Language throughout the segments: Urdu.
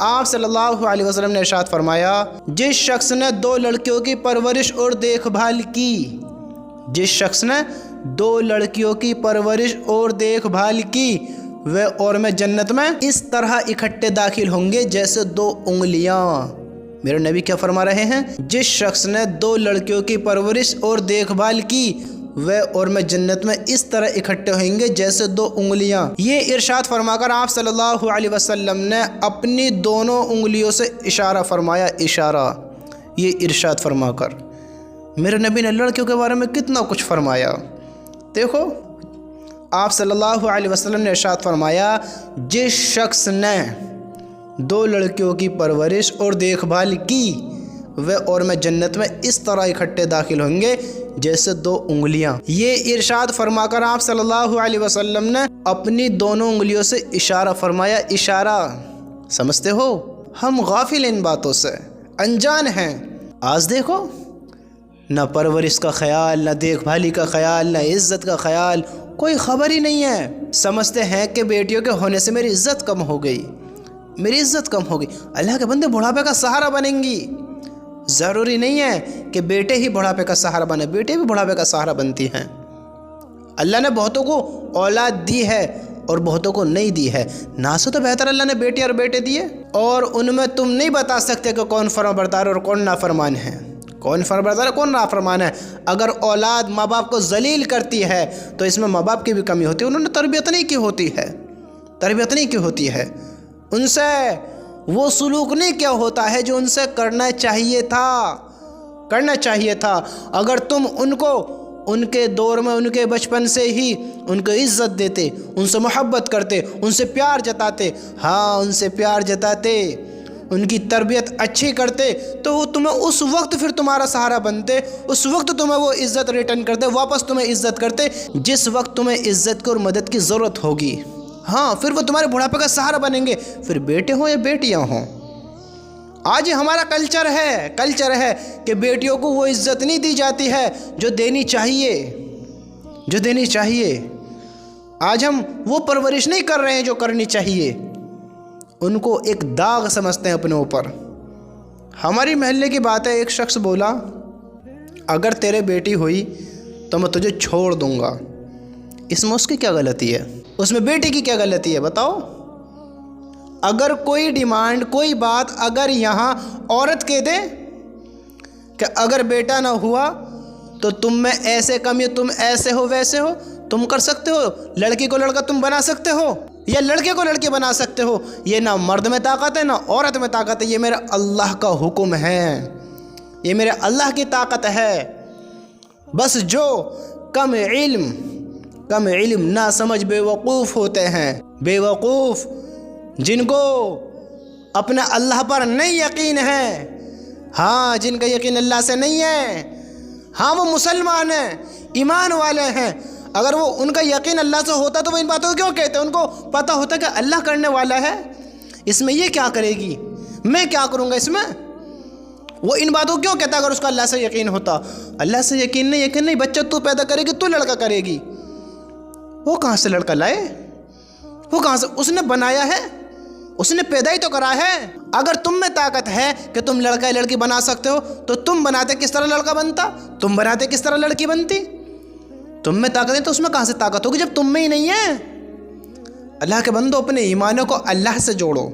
آپ صلی اللہ علیہ وسلم نے ارشاد فرمایا، جس شخص نے 2 لڑکیوں کی پرورش اور دیکھ بھال کی، جس شخص نے 2 لڑکیوں کی پرورش اور دیکھ بھال کی، وہ اور میں جنت میں اس طرح اکٹھے داخل ہوں گے جیسے 2 انگلیاں۔ میرے نبی کیا فرما رہے ہیں؟ جس شخص نے 2 لڑکیوں کی پرورش اور دیکھ بھال کی، وہ اور میں جنت میں اس طرح اکٹھے ہوئیں گے جیسے 2 انگلیاں۔ یہ ارشاد فرما کر آپ صلی اللہ علیہ وسلم نے اپنی دونوں انگلیوں سے اشارہ فرمایا، اشارہ، یہ ارشاد فرما کر میرے نبی نے لڑکیوں کے بارے میں کتنا کچھ فرمایا۔ دیکھو آپ صلی اللہ علیہ وسلم نے ارشاد فرمایا، جس شخص نے 2 لڑکیوں کی پرورش اور دیکھ بھال کی، وہ اور میں جنت میں اس طرح اکٹھے داخل ہوں گے جیسے 2 انگلیاں۔ یہ ارشاد فرما کر آپ صلی اللہ علیہ وسلم نے اپنی دونوں انگلیوں سے اشارہ فرمایا، اشارہ۔ سمجھتے ہو؟ ہم غافل ان باتوں سے، انجان ہیں۔ آج دیکھو، نہ پرورش کا خیال، نہ دیکھ بھالی کا خیال، نہ عزت کا خیال، کوئی خبر ہی نہیں ہے۔ سمجھتے ہیں کہ بیٹیوں کے ہونے سے میری عزت کم ہو گئی، میری عزت کم ہو گئی۔ اللہ کے بندے بڑھاپے کا سہارا بنیں گی، ضروری نہیں ہے کہ بیٹے ہی بڑھاپے کا سہارا بنے، بیٹے بھی بڑھاپے کا سہارا بنتی ہیں۔ اللہ نے بہتوں کو اولاد دی ہے اور بہتوں کو نہیں دی ہے۔ نا سے تو بہتر اللہ نے بیٹی اور بیٹے دیے، اور ان میں تم نہیں بتا سکتے کہ کون فرمانبردار اور کون نافرمان ہے، کون فرمانبردار ہے کون نافرمان ہے۔ اگر اولاد ماں باپ کو ذلیل کرتی ہے تو اس میں ماں باپ کی بھی کمی ہوتی ہے، انہوں نے تربیت نہیں کی ہوتی ہے، تربیت نہیں کی ہوتی ہے، ان سے وہ سلوک نہیں کیا ہوتا ہے جو ان سے کرنا چاہیے تھا، کرنا چاہیے تھا۔ اگر تم ان کو ان کے دور میں، ان کے بچپن سے ہی ان کو عزت دیتے، ان سے محبت کرتے، ان سے پیار جتاتے، ہاں ان سے پیار جتاتے، ان کی تربیت اچھی کرتے، تو وہ تمہیں اس وقت پھر تمہارا سہارا بنتے، اس وقت تمہیں وہ عزت ریٹرن کرتے، واپس تمہیں عزت کرتے جس وقت تمہیں عزت کی اور مدد کی ضرورت ہوگی۔ ہاں پھر وہ تمہارے بڑھاپے کا سہارا بنیں گے، پھر بیٹے ہوں یا بیٹیاں ہوں۔ آج ہمارا کلچر ہے کہ بیٹیوں کو وہ عزت نہیں دی جاتی ہے جو دینی چاہیے، جو دینی چاہیے۔ آج ہم وہ پرورش نہیں کر رہے ہیں جو کرنی چاہیے، ان کو ایک داغ سمجھتے ہیں اپنے اوپر۔ ہماری محلے کی بات ہے، ایک شخص بولا، اگر تیرے بیٹی ہوئی تو میں تجھے چھوڑ دوں گا۔ اس میں اس کی کیا غلطی ہے؟ اس میں بیٹی کی کیا غلطی ہے بتاؤ؟ اگر کوئی ڈیمانڈ، کوئی بات اگر یہاں عورت کہہ دے کہ اگر بیٹا نہ ہوا تو تم میں ایسے کمی، تم ایسے ہو ویسے ہو، تم کر سکتے ہو؟ لڑکی کو لڑکا تم بنا سکتے ہو یا لڑکے کو لڑکی بنا سکتے ہو؟ یہ نہ مرد میں طاقت ہے نہ عورت میں طاقت ہے، یہ میرے اللہ کا حکم ہے، یہ میرے اللہ کی طاقت ہے۔ بس جو کم علم نہ سمجھ بے وقوف ہوتے ہیں، بے وقوف جن کو اپنے اللہ پر نہیں یقین ہے، ہاں جن کا یقین اللہ سے نہیں ہے، ہاں وہ مسلمان ہیں، ایمان والے ہیں، اگر وہ ان کا یقین اللہ سے ہوتا تو وہ ان باتوں کو کیوں کہتے؟ ان کو پتہ ہوتا کہ اللہ کرنے والا ہے، اس میں یہ کیا کرے گی، میں کیا کروں گا اس میں، وہ ان باتوں کو کیوں کہتا اگر اس کا اللہ سے یقین ہوتا؟ اللہ سے یقین نہیں، بچہ تو پیدا کرے گی، تو لڑکا کرے گی، وہ کہاں سے لڑکا لائے؟ وہ کہاں سے؟ اس نے بنایا ہے، اس نے پیدا ہی تو کرا ہے۔ اگر تم میں طاقت ہے کہ تم لڑکا یا لڑکی بنا سکتے ہو تو تم بناتے کس طرح لڑکا بنتا، تم بناتے کس طرح لڑکی بنتی؟ تم میں طاقت ہے تو اس میں کہاں سے طاقت ہوگی جب تم میں ہی نہیں ہے؟ اللہ کے بندو، اپنے ایمانوں کو اللہ سے جوڑو،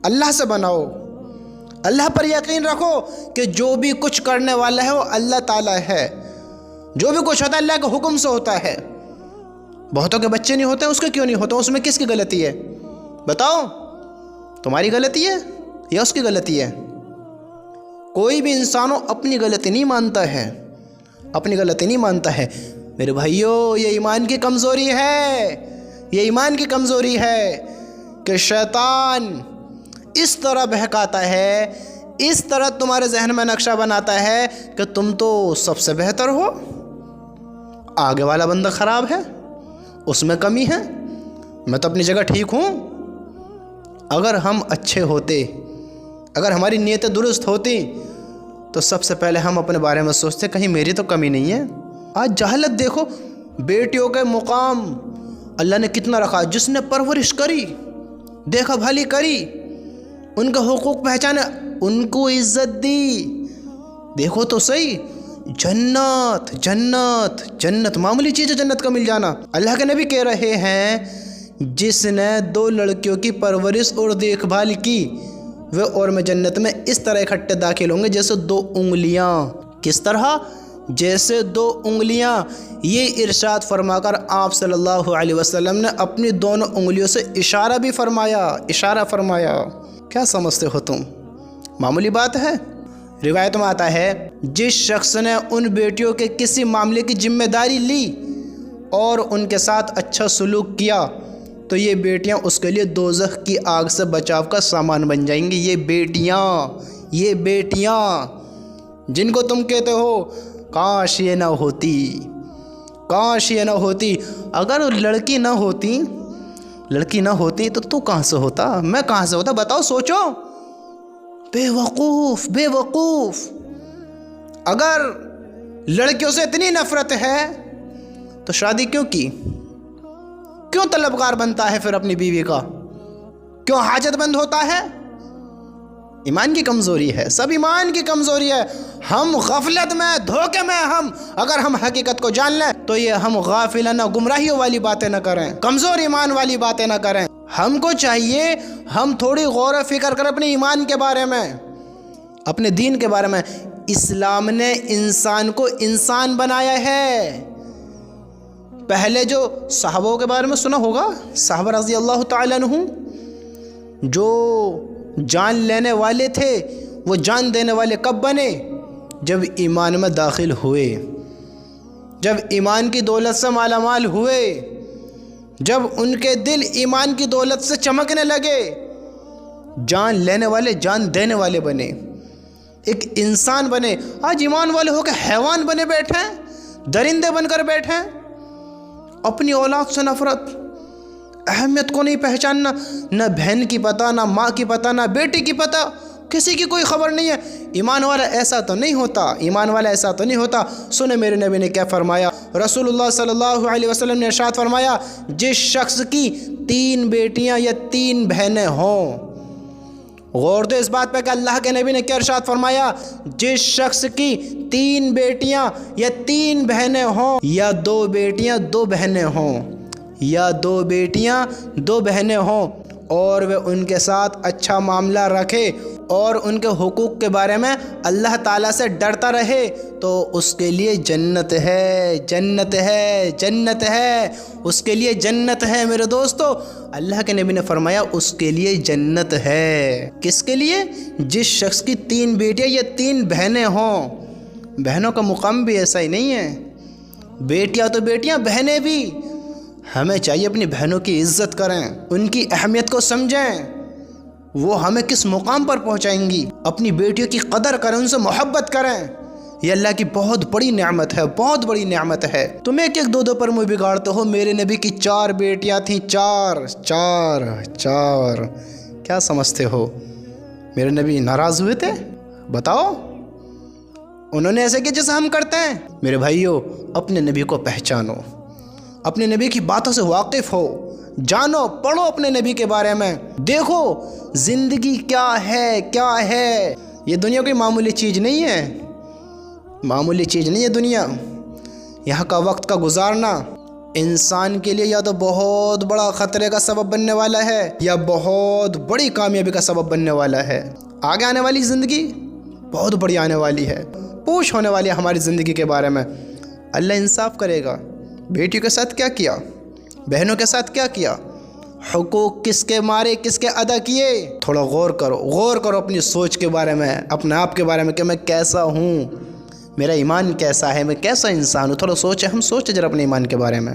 اللہ سے بناؤ، اللہ پر یقین رکھو کہ جو بھی کچھ کرنے والا ہے وہ اللہ تعالیٰ ہے، جو بھی کچھ ہوتا ہے اللہ کے حکم سے ہوتا ہے۔ بہتوں کے بچے نہیں ہوتے، اس کے کیوں نہیں ہوتے؟ اس میں کس کی غلطی ہے بتاؤ؟ تمہاری غلطی ہے یا اس کی غلطی ہے؟ کوئی بھی انسانوں اپنی غلطی نہیں مانتا ہے، اپنی غلطی نہیں مانتا ہے۔ میرے بھائیوں، یہ ایمان کی کمزوری ہے، یہ ایمان کی کمزوری ہے کہ شیطان اس طرح بہکاتا ہے، اس طرح تمہارے ذہن میں نقشہ بناتا ہے کہ تم تو سب سے بہتر ہو، آگے والا بندہ خراب ہے، اس میں کمی ہے، میں تو اپنی جگہ ٹھیک ہوں۔ اگر ہم اچھے ہوتے، اگر ہماری نیتیں درست ہوتی تو سب سے پہلے ہم اپنے بارے میں سوچتے کہیں میری تو کمی نہیں ہے۔ آج جہالت دیکھو، بیٹیوں کے مقام اللہ نے کتنا رکھا، جس نے پرورش کری، دیکھا بھالی کری، ان کا حقوق پہچانے، ان کو عزت دی۔ دیکھو تو صحیح، جنت جنت جنت معمولی چیز ہے جنت کا مل جانا۔ اللہ کے نبی کہہ رہے ہیں جس نے 2 لڑکیوں کی پرورش اور دیکھ بھال کی وہ اور میں جنت میں اس طرح اکٹھے داخل ہوں گے جیسے 2 انگلیاں۔ کس طرح؟ جیسے 2 انگلیاں۔ یہ ارشاد فرما کر آپ صلی اللہ علیہ وسلم نے اپنی دونوں انگلیوں سے اشارہ بھی فرمایا، اشارہ فرمایا۔ کیا سمجھتے ہو تم؟ معمولی بات ہے؟ روایت میں آتا ہے جس شخص نے ان بیٹیوں کے کسی معاملے کی ذمہ داری لی اور ان کے ساتھ اچھا سلوک کیا تو یہ بیٹیاں اس کے لیے دوزخ کی آگ سے بچاؤ کا سامان بن جائیں گی۔ یہ بیٹیاں جن کو تم کہتے ہو کاش یہ نہ ہوتی، کاش یہ نہ ہوتی۔ اگر لڑکی نہ ہوتی تو کہاں سے ہوتا، میں کہاں سے ہوتا؟ بتاؤ، سوچو۔ بے وقوف۔ اگر لڑکیوں سے اتنی نفرت ہے تو شادی کیوں کی؟ کیوں طلبگار بنتا ہے پھر اپنی بیوی کا؟ کیوں حاجت مند ہوتا ہے؟ ایمان کی کمزوری ہے، سب ایمان کی کمزوری ہے۔ ہم غفلت میں، دھوکے میں، اگر ہم حقیقت کو جان لیں تو یہ ہم غافلانہ گمراہیوں والی باتیں نہ کریں، کمزور ایمان والی باتیں نہ کریں۔ ہم کو چاہیے ہم تھوڑی غور و فکر کریں اپنے ایمان کے بارے میں، اپنے دین کے بارے میں۔ اسلام نے انسان کو انسان بنایا ہے۔ پہلے جو صحابوں کے بارے میں سنا ہوگا، صحابہ رضی اللہ تعالیٰ عنہ جو جان لینے والے تھے وہ جان دینے والے کب بنے؟ جب ایمان میں داخل ہوئے، جب ایمان کی دولت سے مالا مال ہوئے، جب ان کے دل ایمان کی دولت سے چمکنے لگے، جان لینے والے جان دینے والے بنے، ایک انسان بنے۔ آج ایمان والے ہو کے حیوان بنے بیٹھے، درندے بن کر بیٹھے، اپنی اولاد سے نفرت، اہمیت کو نہیں پہچاننا، نہ بہن کی پتہ، نہ ماں کی پتہ، نہ بیٹی کی پتہ، کسی کی کوئی خبر نہیں ہے۔ ایمان والا ایسا تو نہیں ہوتا، ایمان والا ایسا تو نہیں ہوتا۔ سنیں میرے نبی نے کیا فرمایا۔ رسول اللہ صلی اللہ علیہ وسلم نے ارشاد فرمایا جس شخص کی 3 بیٹیاں یا 3 بہنیں ہوں، غور دو اس بات پہ کہ اللہ کے نبی نے کیا ارشاد فرمایا، جس شخص کی 3 بیٹیاں یا 3 بہنیں ہوں، یا 2 بیٹیاں 2 بہنیں ہوں، یا 2 بیٹیاں 2 بہنیں ہوں، اور وہ ان کے ساتھ اچھا معاملہ رکھے اور ان کے حقوق کے بارے میں اللہ تعالیٰ سے ڈرتا رہے تو اس کے لیے جنت ہے، جنت ہے، جنت ہے، اس کے لیے جنت ہے۔ میرے دوستو، اللہ کے نبی نے فرمایا اس کے لیے جنت ہے۔ کس کے لیے؟ جس شخص کی 3 بیٹیاں یا 3 بہنیں ہوں۔ بہنوں کا مقام بھی ایسا ہی نہیں ہے، بیٹیاں تو بیٹیاں، بہنیں بھی۔ ہمیں چاہیے اپنی بہنوں کی عزت کریں، ان کی اہمیت کو سمجھیں، وہ ہمیں کس مقام پر پہنچائیں گی۔ اپنی بیٹیوں کی قدر کریں، ان سے محبت کریں، یہ اللہ کی بہت بڑی نعمت ہے، بہت بڑی نعمت ہے۔ تم 1-1 2-2 پر منہ بگاڑتے ہو۔ میرے نبی کی 4 بیٹیاں تھیں، 4۔ کیا سمجھتے ہو میرے نبی ناراض ہوئے تھے؟ بتاؤ، انہوں نے ایسے کہ جیسے ہم کرتے ہیں؟ میرے بھائیو، اپنے نبی کو پہچانو، اپنے نبی کی باتوں سے واقف ہو، جانو، پڑھو اپنے نبی کے بارے میں، دیکھو زندگی کیا ہے۔ یہ دنیا کوئی معمولی چیز نہیں ہے، معمولی چیز نہیں ہے دنیا۔ یہاں کا وقت کا گزارنا انسان کے لیے یا تو بہت بڑا خطرے کا سبب بننے والا ہے یا بہت بڑی کامیابی کا سبب بننے والا ہے۔ آگے آنے والی زندگی بہت بڑی آنے والی ہے، پوچھ ہونے والی ہے ہماری زندگی کے بارے میں۔ اللہ انصاف کرے گا۔ بیٹیوں کے ساتھ کیا کیا، بہنوں کے ساتھ کیا کیا، حقوق کس کے مارے، کس کے ادا کیے؟ تھوڑا غور کرو اپنی سوچ کے بارے میں، اپنے آپ کے بارے میں کہ میں کیسا ہوں، میرا ایمان کیسا ہے، میں کیسا انسان ہوں۔ تھوڑا ہم سوچیں ذرا اپنے ایمان کے بارے میں۔